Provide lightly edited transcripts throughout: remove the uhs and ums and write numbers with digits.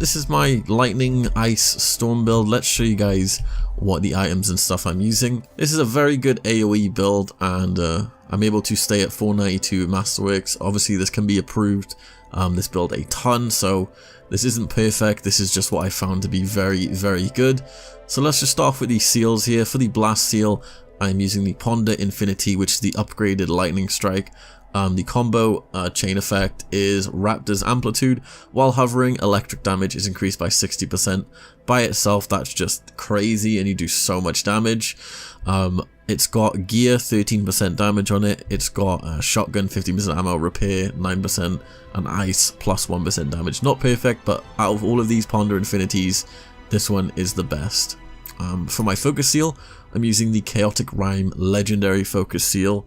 this is my lightning ice storm build. Let's show you guys what the items and stuff I'm using. This is a very good AoE build, and I'm able to stay at 492 Masterworks. Obviously this can be improved, this build a ton, so this isn't perfect. This is just what I found to be very, very good. So let's just start off with these seals here. For the blast seal, I'm using the Ponder Infinity, which is the upgraded lightning strike. The combo chain effect is Raptor's Amplitude. While hovering, electric damage is increased by 60%. By itself, that's just crazy, and you do so much damage. It's got gear, 13% damage on it. It's got shotgun, 15% ammo, repair, 9%, and ice, plus 1% damage. Not perfect, but out of all of these Ponder Infinities, this one is the best. For my focus seal, I'm using the Chaotic Rhyme Legendary Focus Seal.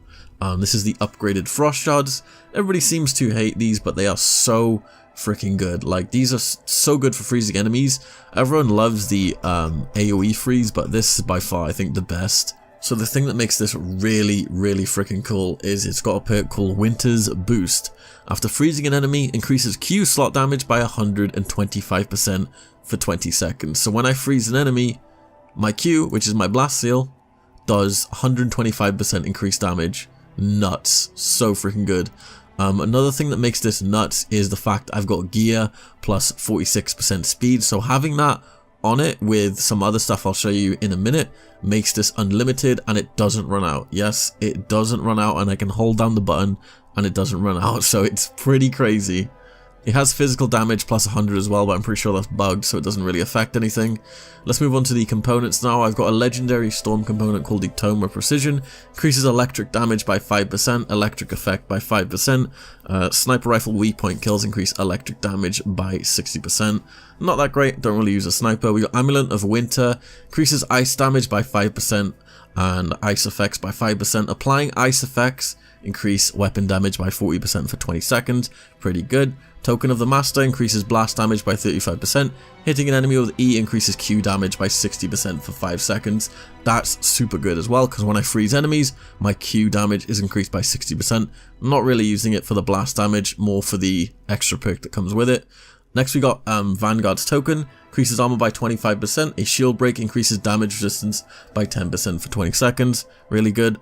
This is the upgraded frost shards. Everybody seems to hate these, but they are so freaking good. Like, these are so good for freezing enemies. Everyone loves the AoE freeze, but this is by far, I think, the best. So the thing that makes this really, really freaking cool is it's got a perk called Winter's Boost. After freezing an enemy, increases Q slot damage by 125% for 20 seconds. So when I freeze an enemy, my Q, which is my blast seal, does 125% increased damage. Nuts. So freaking good. Another thing that makes this nuts is the fact I've got gear plus 46% speed, so having that on it with some other stuff I'll show you in a minute makes this unlimited, and it doesn't run out. Yes, it doesn't run out, and I can hold down the button and it doesn't run out, so it's pretty crazy. It has physical damage plus 100 as well, but I'm pretty sure that's bugged, so it doesn't really affect anything. Let's move on to the components now. I've got a legendary storm component called the Tome of Precision. Increases electric damage by 5%, electric effect by 5%. Sniper rifle weak point kills increase electric damage by 60%. Not that great, don't really use a sniper. We got Amulet of Winter. Increases ice damage by 5% and ice effects by 5%. Applying ice effects increase weapon damage by 40% for 20 seconds. Pretty good. Token of the Master increases blast damage by 35%. Hitting an enemy with E increases Q damage by 60% for 5 seconds. That's super good as well, because when I freeze enemies, my Q damage is increased by 60%. I'm not really using it for the blast damage, more for the extra perk that comes with it. Next we got Vanguard's Token. Increases armor by 25%. A shield break increases damage resistance by 10% for 20 seconds. Really good.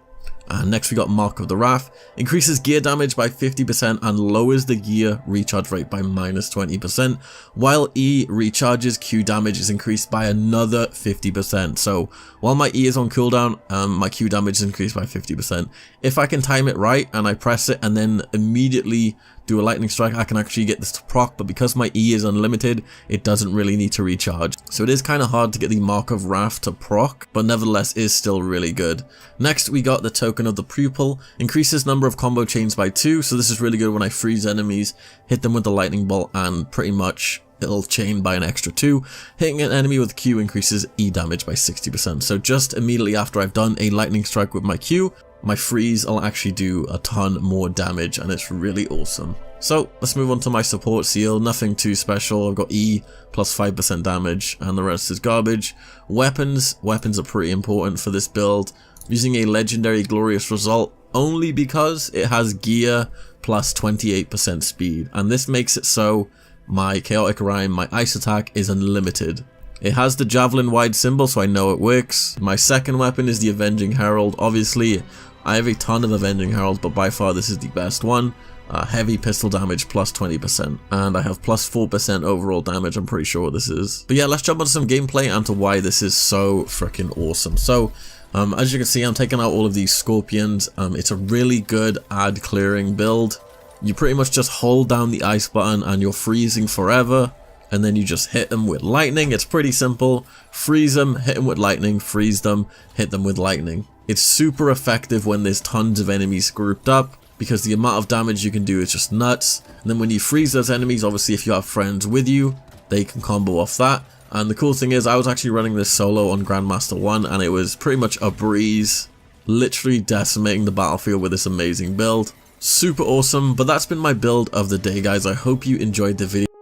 And next we got Mark of the Wrath. Increases gear damage by 50% and lowers the gear recharge rate by -20%. While E recharges, Q damage is increased by another 50%. So while my E is on cooldown, my Q damage is increased by 50%. If I can time it right and I press it and then immediately do a lightning strike, I can actually get this to proc, but because my E is unlimited, it doesn't really need to recharge. So it is kind of hard to get the Mark of Wrath to proc, but nevertheless is still really good. Next we got the Token of the Pupil. Increases number of combo chains by 2, so this is really good when I freeze enemies, hit them with the lightning bolt, and pretty much it'll chain by an extra 2. Hitting an enemy with Q increases E damage by 60%. So just immediately after I've done a lightning strike with my Q, my freeze will actually do a ton more damage, and it's really awesome. So let's move on to my support seal. Nothing too special. I've got E plus 5% damage, and the rest is garbage. Weapons are pretty important for this build. I'm using a legendary glorious result only because it has gear plus 28% speed, and this makes it so my chaotic rhyme, my ice attack, is unlimited. It has the javelin wide symbol, so I know it works. My second weapon is the Avenging Herald. Obviously I have a ton of Avenging Heralds, but by far this is the best one. Heavy pistol damage plus 20%, and I have plus 4% overall damage. I'm pretty sure what this is. But yeah, let's jump onto some gameplay and to why this is so freaking awesome. So as you can see, I'm taking out all of these scorpions. It's a really good ad clearing build. You pretty much just hold down the ice button and you're freezing forever, and then you just hit them with lightning. It's pretty simple. Freeze them, hit them with lightning, freeze them, hit them with lightning. It's super effective when there's tons of enemies grouped up, because the amount of damage you can do is just nuts. And then when you freeze those enemies, obviously if you have friends with you, they can combo off that. And the cool thing is, I was actually running this solo on Grandmaster 1, and it was pretty much a breeze, literally decimating the battlefield with this amazing build. Super awesome. But that's been my build of the day, guys. I hope you enjoyed the video.